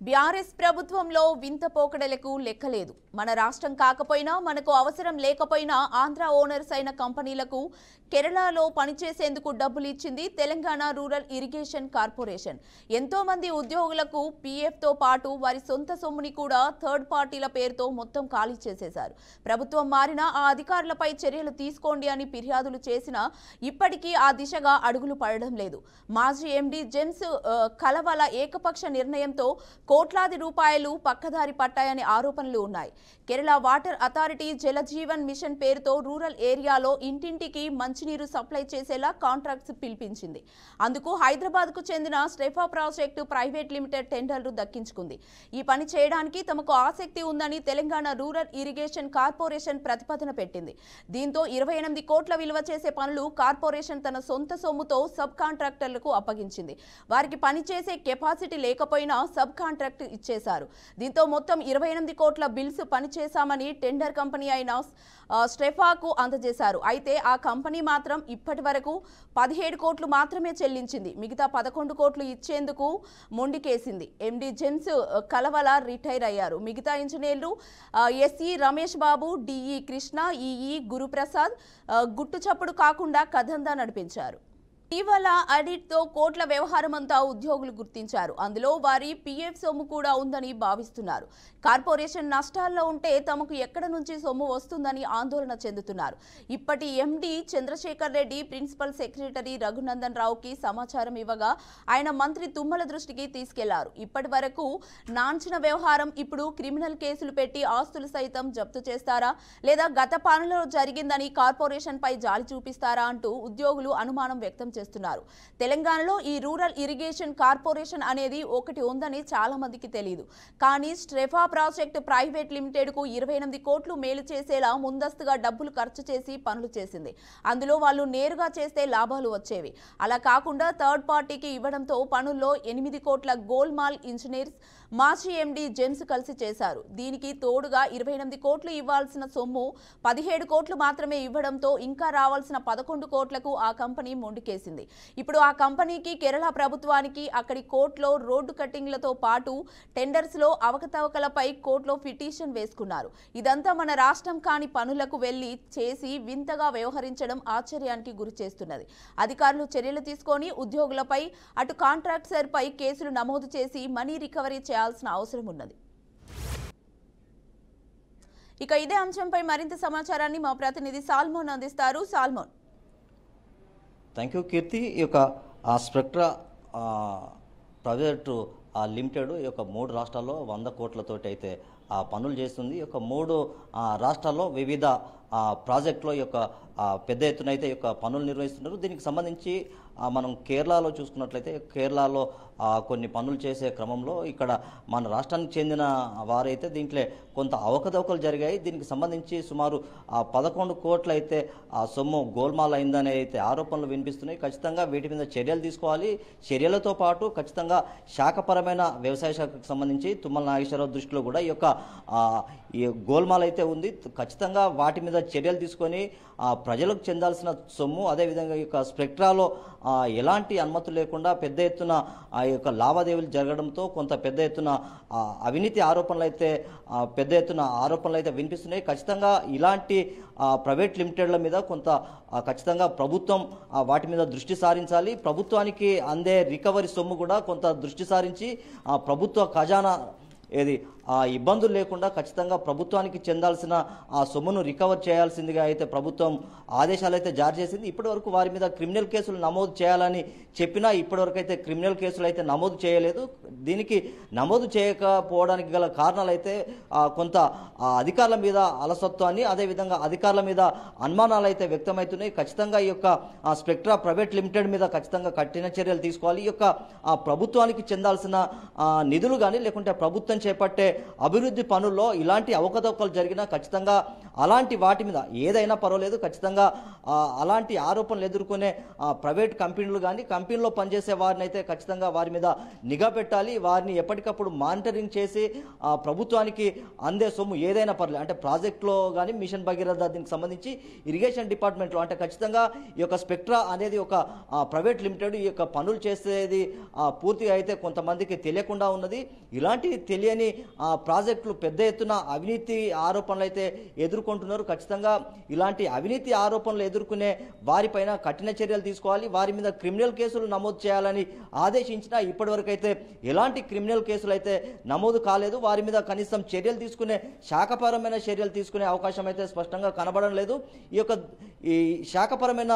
BRS ప్రభుత్వంలో వింత పోకడలకు లెక్కలేదు. మన రాష్ట్రం కాకపోయినా మనకు అవసరం లేకపోయినా ఆంధ్ర ఓనర్స్ అయిన కంపెనీలకు కేరళలో పనిచేసేందుకు డబ్బులు ఇచ్చింది తెలంగాణ రూరల్ ఇరిగేషన్ కార్పొరేషన్. ఎంతో మంది ఉద్యోగులకు పీఎఫ్ తో పాటు వారి సొంత సొమ్ముని కూడా థర్డ్ పార్టీల పేరుతో మొత్తం ఖాళీ చేసేశారు. ప్రభుత్వం మారినా ఆ అధికారులపై చర్యలు తీసుకోండి అని ఫిర్యాదులు చేసినా ఇప్పటికీ ఆ దిశగా అడుగులు పడడం లేదు. మాజీ ఎండీ జేమ్స్ కలవల ఏకపక్ష నిర్ణయంతో కోట్లాది రూపాయలు పక్కదారి పట్టాయనే ఆరోపణలు ఉన్నాయి. Kerala water authority Jaljeevan mission పేరుతో రూరల్ ఏరియాలో ఇంటింటికి మంచినీరు సప్లై చేసేలా కాంట్రాక్ట్స్ పిలిపించింది. అందుకు హైదరాబాద్కు చెందిన స్టెఫా ప్రాజెక్టు ప్రైవేట్ లిమిటెడ్ టెండర్లు దక్కించుకుంది. ఈ పని చేయడానికి తమకు ఆసక్తి ఉందని తెలంగాణ రూరల్ ఇరిగేషన్ కార్పొరేషన్ ప్రతిపాదన పెట్టింది. దీంతో 28 కోట్ల విలువ చేసే పనులు కార్పొరేషన్ తన సొంత సొమ్ముతో సబ్ కాంట్రాక్టర్లకు అప్పగించింది. వారికి పనిచేసే కెపాసిటీ లేకపోయినా సబ్ కాంట్రాక్ట్ ఇచ్చేశారు. దీంతో మొత్తం 28 కోట్ల బిల్స్ పనిచేశామని టెండర్ కంపెనీ అయిన స్టెఫాకు అందజేశారు. అయితే ఆ కంపెనీ మాత్రం ఇప్పటి వరకు 17 కోట్లు మాత్రమే చెల్లించింది. మిగతా 11 కోట్లు ఇచ్చేందుకు మొండికేసింది. ఎండీ జేమ్స్ కలవల రిటైర్ అయ్యారు. మిగతా ఇంజనీర్లు SE Ramesh Babu, DE Krishna, EE Guruprasad గుట్టు చప్పుడు కాకుండా కథందా నడిపించారు. ఇటీవల ఆడిట్తో కోట్ల వ్యవహారం అంతా ఉద్యోగులు గుర్తించారు. అందులో వారి పీఎఫ్ సొమ్ము కూడా ఉందని భావిస్తున్నారు. కార్పొరేషన్ నష్టాల్లో ఉంటే తమకు ఎక్కడ నుంచి సొమ్ము వస్తుందని ఆందోళన చెందుతున్నారు. ఇప్పటి MD Chandrasekhar Reddy principal secretary Raghunandan రావుకి సమాచారం ఇవ్వగా ఆయన మంత్రి తుమ్మల దృష్టికి తీసుకెళ్లారు. ఇప్పటి వరకు నాంచిన వ్యవహారం ఇప్పుడు క్రిమినల్ కేసులు పెట్టి ఆస్తులు సైతం జప్తు చేస్తారా, లేదా గత పాలనలో జరిగిందని కార్పొరేషన్ పై జాలి చూపిస్తారా అంటూ ఉద్యోగులు అనుమానం వ్యక్తం చేస్తున్నారు. తెలంగాణలో ఈ రూరల్ ఇరిగేషన్ కార్పొరేషన్ అనేది ఒకటి ఉందని చాలా మందికి తెలియదు. కానీ స్టెఫా ప్రాజెక్టు ప్రైవేట్ లిమిటెడ్ కు 28 కోట్లు మేలు చేసేలా ముందస్తుగా డబ్బులు ఖర్చు చేసి పనులు చేసింది. అందులో వాళ్ళు నేరుగా చేస్తే లాభాలు వచ్చేవి. అలా కాకుండా థర్డ్ పార్టీకి ఇవ్వడంతో పనుల్లో 8 కోట్ల గోల్మాల్ ఇంజనీర్స్ మాజీ ఎండీ జేమ్స్ కలిసి చేశారు. దీనికి తోడుగా 28 కోట్లు ఇవ్వాల్సిన సొమ్ము 17 కోట్లు మాత్రమే ఇవ్వడంతో ఇంకా రావాల్సిన 11 కోట్లకు ఆ కంపెనీ మొండికేసింది. ఇప్పుడు ఆ కంపెనీకి కేరళ ప్రభుత్వానికి అక్కడి కోర్టులో రోడ్డు కట్టింగ్లతో పాటు టెండర్స్ లో అవకతవకలపై కోర్టులో పిటిషన్ వేసుకున్నారు. ఇదంతా మన రాష్ట్రం కాని పనులకు వెళ్లి చేసి వింతగా వ్యవహరించడం ఆశ్చర్యానికి గురి చేస్తున్నది. అధికారులు చర్యలు తీసుకొని ఉద్యోగులపై అటు కాంట్రాక్టర్ పై కేసులు నమోదు చేసి మనీ రికవరీ చేయాల్సిన అవసరం ఉన్నది. ఇక ఇదే అంశంపై మరింత సమాచారాన్ని మా ప్రతినిధి సాల్మోన్ అందిస్తారు. సాల్మోన్. థ్యాంక్ యూ కీర్తి. ఈ యొక్క స్పెక్ట్రా ప్రైవేటు లిమిటెడ్ ఈ యొక్క 3 రాష్ట్రాల్లో 100 కోట్లతోటి అయితే పనులు చేస్తుంది. ఈ యొక్క 3 రాష్ట్రాల్లో వివిధ ప్రాజెక్టులో ఈ యొక్క పెద్ద ఎత్తున అయితే ఈ యొక్క పనులు నిర్వహిస్తున్నారు. దీనికి సంబంధించి మనం కేరళలో చూసుకున్నట్లయితే కేరళలో కొన్ని పనులు చేసే క్రమంలో ఇక్కడ మన రాష్ట్రానికి చెందిన వారైతే దీంట్లో కొంత అవకతవకలు జరిగాయి. దీనికి సంబంధించి సుమారు 11 కోట్లు అయితే సొమ్ము గోల్మాల్ అయిందనే అయితే ఆరోపణలు వినిపిస్తున్నాయి. ఖచ్చితంగా వీటి మీద చర్యలు తీసుకోవాలి. చర్యలతో పాటు ఖచ్చితంగా శాఖపరమైన వ్యవసాయ శాఖకు సంబంధించి తుమ్మల నాగేశ్వరరావు దృష్టిలో కూడా ఈ యొక్క ఈ గోల్మాల్ అయితే ఉంది. ఖచ్చితంగా వాటి మీద చర్యలు తీసుకొని ప్రజలకు చెందాల్సిన సొమ్ము, అదేవిధంగా ఈ యొక్క స్పెక్ట్రాలో ఎలాంటి అనుమతులు లేకుండా పెద్ద ఎత్తున ఆ యొక్క లావాదేవీలు జరగడంతో కొంత పెద్ద ఎత్తున అవినీతి ఆరోపణలు అయితే వినిపిస్తున్నాయి. ఖచ్చితంగా ఇలాంటి ప్రైవేట్ లిమిటెడ్ల మీద కొంత ఖచ్చితంగా ప్రభుత్వం వాటి మీద దృష్టి సారించాలి. ప్రభుత్వానికి అందే రికవరీ సొమ్ము కూడా కొంత దృష్టి సారించి ప్రభుత్వ ఖజానా ఇబ్బందులు లేకుండా ఖచ్చితంగా ప్రభుత్వానికి చెందాల్సిన ఆ సొమ్మును రికవర్ చేయాల్సిందిగా అయితే ప్రభుత్వం ఆదేశాలు అయితే జారీ చేసింది. ఇప్పటివరకు వారి మీద క్రిమినల్ కేసులు నమోదు చేయాలని చెప్పినా ఇప్పటివరకు అయితే క్రిమినల్ కేసులు అయితే నమోదు చేయలేదు. దీనికి నమోదు చేయకపోవడానికి గల కారణాలు అయితే కొంత అధికారుల మీద అలసత్వాన్ని, అదేవిధంగా అధికారుల మీద అనుమానాలు అయితే వ్యక్తమవుతున్నాయి. ఖచ్చితంగా ఈ యొక్క స్పెక్ట్రా ప్రైవేట్ లిమిటెడ్ మీద ఖచ్చితంగా కఠిన చర్యలు తీసుకోవాలి. ఈ యొక్క ప్రభుత్వానికి చెందాల్సిన నిధులు కానీ లేకుంటే ప్రభుత్వం చేపట్టే అభివృద్ధి పనుల్లో ఇలాంటి అవకతవకలు జరిగినా ఖచ్చితంగా అలాంటి వాటి మీద ఏదైనా పర్వాలేదు, ఖచ్చితంగా అలాంటి ఆరోపణలు ఎదుర్కొనే ప్రైవేట్ కంపెనీలు కానీ కంపెనీలో పనిచేసే వారిని అయితే ఖచ్చితంగా వారి మీద నిఘా పెట్టాలి. వారిని ఎప్పటికప్పుడు మానిటరింగ్ చేసి ప్రభుత్వానికి అందే సొమ్ము ఏదైనా పర్లేదు, అంటే ప్రాజెక్టులో కానీ మిషన్ భగీరథ దీనికి సంబంధించి ఇరిగేషన్ డిపార్ట్మెంట్లో అంటే ఖచ్చితంగా ఈ యొక్క స్పెక్ట్రా అనేది ఒక ప్రైవేట్ లిమిటెడ్ ఈ యొక్క పనులు చేసేది పూర్తిగా అయితే కొంతమందికి తెలియకుండా ఉన్నది. ఇలాంటి తెలియని ప్రాజెక్టులు పెద్ద ఎత్తున అవినీతి ఆరోపణలు అయితే ఎదుర్కొంటున్నారు. ఖచ్చితంగా ఇలాంటి అవినీతి ఆరోపణలు ఎదుర్కొనే వారిపైన కఠిన చర్యలు తీసుకోవాలి. వారి మీద క్రిమినల్ కేసులు నమోదు చేయాలని ఆదేశించినా ఇప్పటివరకు అయితే ఎలాంటి క్రిమినల్ కేసులు అయితే నమోదు కాలేదు. వారి మీద కనీసం చర్యలు తీసుకునే శాఖపరమైన చర్యలు తీసుకునే అవకాశం అయితే స్పష్టంగా కనబడడం లేదు. ఈ శాఖపరమైన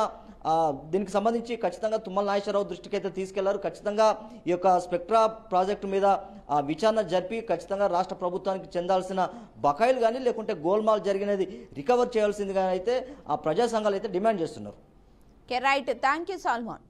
దీనికి సంబంధించి ఖచ్చితంగా తుమ్మల నాగేశ్వరరావు దృష్టికి అయితే తీసుకెళ్లారు. ఖచ్చితంగా ఈ యొక్క స్పెక్ట్రా ప్రాజెక్టు మీద విచారణ జరిపి ఖచ్చితంగా రాష్ట్ర ప్రభుత్వానికి చెందాల్సిన బకాయిలు కానీ లేకుంటే గోల్మాల్ జరిగినది రికవర్ చేయాల్సిందిగా అయితే ఆ ప్రజా సంఘాలు అయితే డిమాండ్ చేస్తున్నారు. Right, thank you Salman.